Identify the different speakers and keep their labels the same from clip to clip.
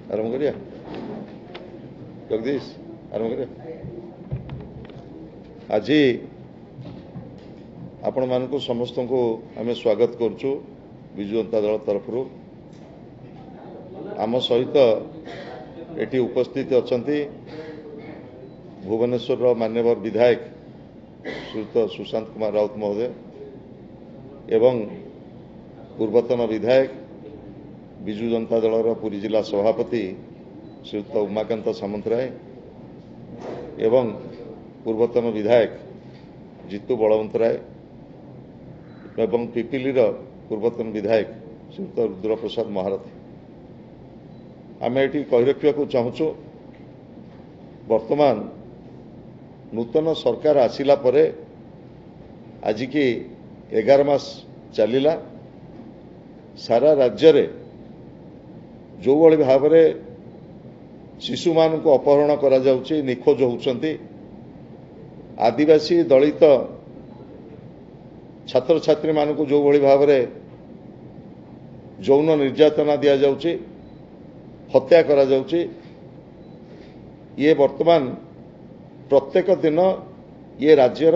Speaker 1: आरंभ करिया जगदीश आरंभ करिया आज आपण मान समस्त को आम स्वागत करुचु विजु जनता दल तरफ आम सहित एटी उपस्थित अच्छा भुवनेश्वर मान्यवर विधायक श्रीयुत सुशांत कुमार राउत महोदय एवं पूर्वतन विधायक विजु जनता दलर पुरी जिला सभापति श्रीयुत उमाकांत सामंतराय एवं पूर्वतन विधायक जितु बलवंतराय एवं पिपिलीर पूर्वतन विधायक श्रीयुत रुद्रप्रसाद महारथी आम ये कही रखा चाहूँ वर्तमान नूतन सरकार आसिला परे आज की 11 मास चलिला सारा राज्य रे जो भली भाव में शिशु मान को अपहरण करा जाउची निखोज होउचंती आदिवासी दलित छात्र छात्री मान को जो भली भाव में यौन निर्यातना दिया जाउची हत्या करा जाउची ये वर्तमान प्रत्येक दिन ये राज्यर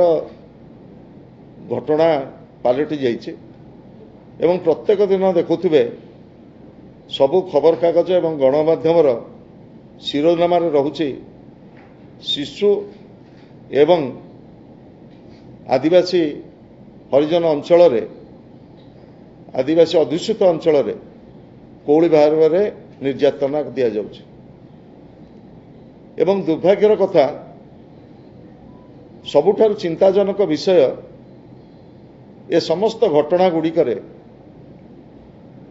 Speaker 1: घटना पलटि जाइए एवं प्रत्येक दिन देखुवे सबु खबर कागज एवं गणमाध्यम शिरोनाम रहुछि शिशु एवं आदिवासी हरिजन अंचल आदिवासी अध्युषित अंचल कौड़ी भाव में निर्यातना दि जाउछि एवं दुर्भाग्यर कथा सबुठारु चिंताजनक विषय ए समस्त घटना गुड़िकर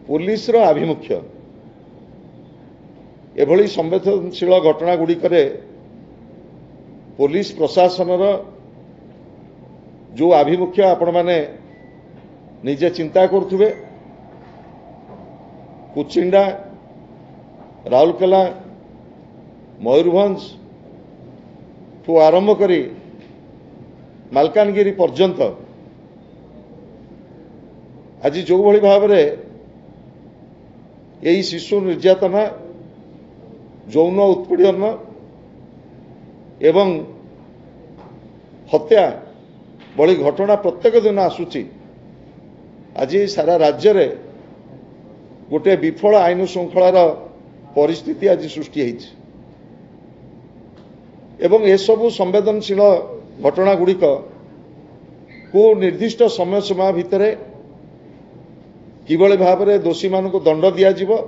Speaker 1: पुलिस रो आभिमुख्य एभली संवेदनशील घटना गुड़िकर पुलिस प्रशासन जो आभिमुख्य आपण माने निजे चिंता करुवे कुचिंडा राउरकेला मयूरभंज ठू आरंभ करी मालकानगिरी पर्यंत आज जो भली भाव में यही शिशु निर्यातना यौन उत्पीड़न एवं हत्या भली घटना प्रत्येक दिन आसूची आज सारा राज्य रे गोटे विफल आईन श्रृंखलार परिस्थिति आज सृष्टि होइछि एवं ए सबु संवेदनशील घटना गुड़िक को निर्दिष्ट समय सीमा भितर किभली भाव में दोषी मान को दंड दिया जिवो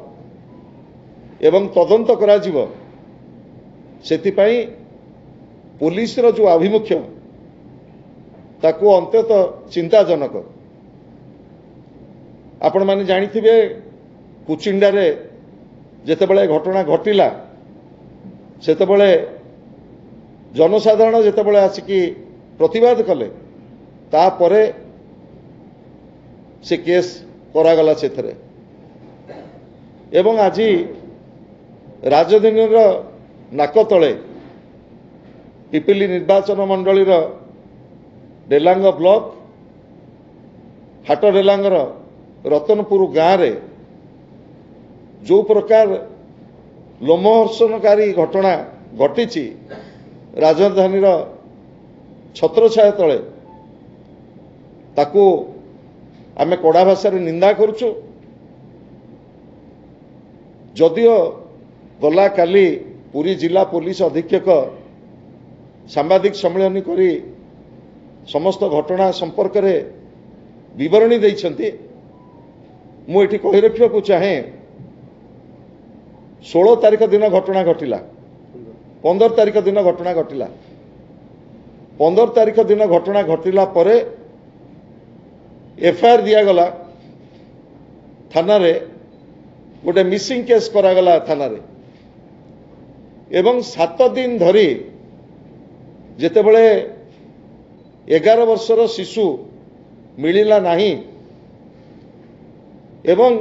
Speaker 1: एवं तदंत करा जिवो सेतिपाई पुलिस रो जो आभिमुख्य ताकू अंत्यत चिंताजनक आपण माने जानिथिबे कुचिंडा रे जेतेबेले घटना घटिला सेतेबेले जनसाधारण जेतेबेले आसिकी प्रतिवाद कले तापरे से केस करागला सेथरे एवं आज राजधानी नाक तले पिपिली निर्वाचन मंडली डेलांग ब्लॉक हाट डेलांगर रतनपुर गाँव रे जो प्रकार लोमहर्षणकारी घटना घटी राजधानी छत्रछाया तले ताकू आमे कड़ा भाषा निंदा करुचु जदियो गला काली पुरी जिला पुलिस अधीक्षक सांबादिक सम्मेलन करी समस्त घटना संपर्क रे विवरणी देइछंती मु एठी कहि रखिବାକୁ चाहे 16 तारिख दिन घटना घटिला 15 तारिख दिन घटना घटिला 15 तारिख दिन घटना घटिला परे एफआईआर दिया गला थाना रे गोटे मिसिंग केस करागला थाना रे एवं 7 दिन धरी जेते बळे 11 वर्षर शिशु मिलिला नहीं एवं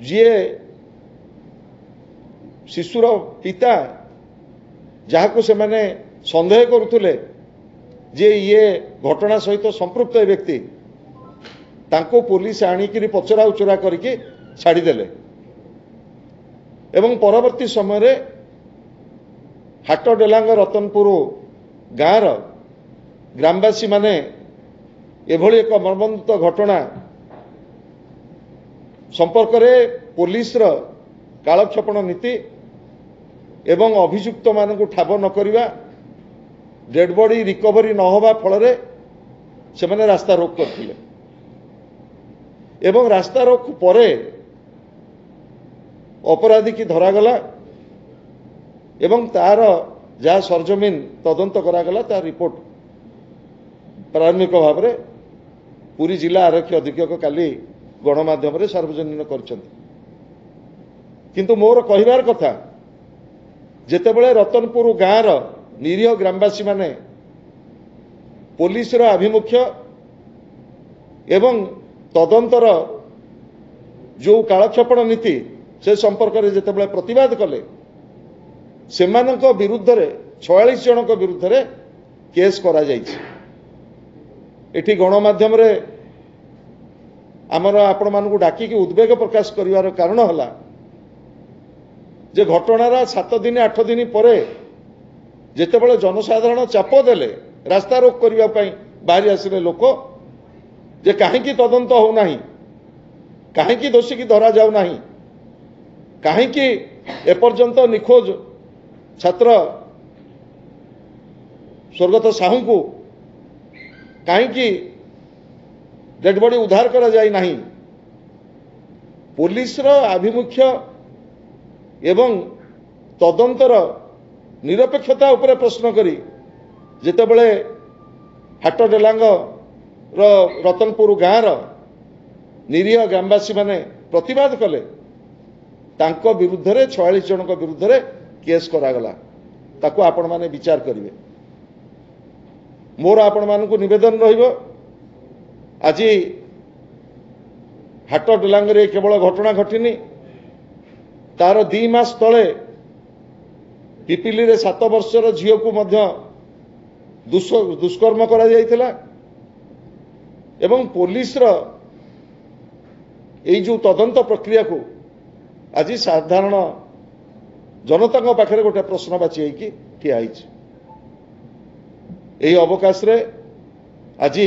Speaker 1: जी शिशुर पिता जहां से माने संदेह करुले जे ये घटना सहित संपृक्त व्यक्ति तांको पुलिस आनिकी पचरा उचरा करके छाड़ीदेले एवं परवर्ती समय रे हाटडेलांग रतनपुर गाँव ग्रामवासी माने एभली एक मर्मन्तुद घटना संपर्क में पुलिस कालक्षेपण नीति एवं अभियुक्त मानक ठाब न करिवा डेड बॉडी रिकवरी न होबा फल से मैंने रास्ता रोक करथिले एवं रास्ता रोक परे अपराधी की धरागला एवं तार जहाँ सरजमीन तदंत करागला तार रिपोर्ट प्रारंभिक भाव में पुरी जिला आरक्षी अधीक्षक काली गणमाध्यम सार्वजनिक करछन्ति किंतु मोर कहिबार कथा जेतेबेले रतनपुर गाँव निरीह ग्रामवासी माने पुलिस आभिमुख्य एवं तदंतर जो कालक्षेपण नीति से संपर्क में जेतेबेले प्रतिवाद कले सेमानक विरुद्ध रे 46 जनक विरुद्ध रे केस करा जायछि। एठी गणमाध्यम रे आमर आपण मानकु डाकी उद्वेग प्रकाश करिवार कारण हला जे घटनार 7 दिन 8 दिन परे जेतेबेले जनसाधारण चाप देले रास्ता रोक करिवा पई बाहरी आसिले लोक जे काहेकि तदंत हो नाही काहेकि दोषी की धरा जाऊ नाही काहेकि एपर्यंत निखोज छात्र स्वर्गत साहू को काहेकि डेड बॉडी उद्धार करा जाई नाही पुलिस आभिमुख्य एवं तदंतर निरपेक्षता उपरे प्रश्न करी जेतेबेले हाटडेलांग रतनपुर गाँव निरीह ग्रामवासी माने प्रतिवाद कले तांको विरुद्ध रे 46 जनक विरुद्ध रे केस करागला ताको आपण माने विचार करिवे। मोर आपण मानकु निवेदन रहिबो आज हाटडेलांग रे केवल घटना घटिनी तार 2 मास तले पिपिली रे 7 वर्षर झियो को मध्य दुष्कर्म करा जायतिला एवं पुलिस एई जो तदंत प्रक्रिया को आज साधारण जनता पाखे गोटे प्रश्नवाची ठिया। यही अवकाश रे आज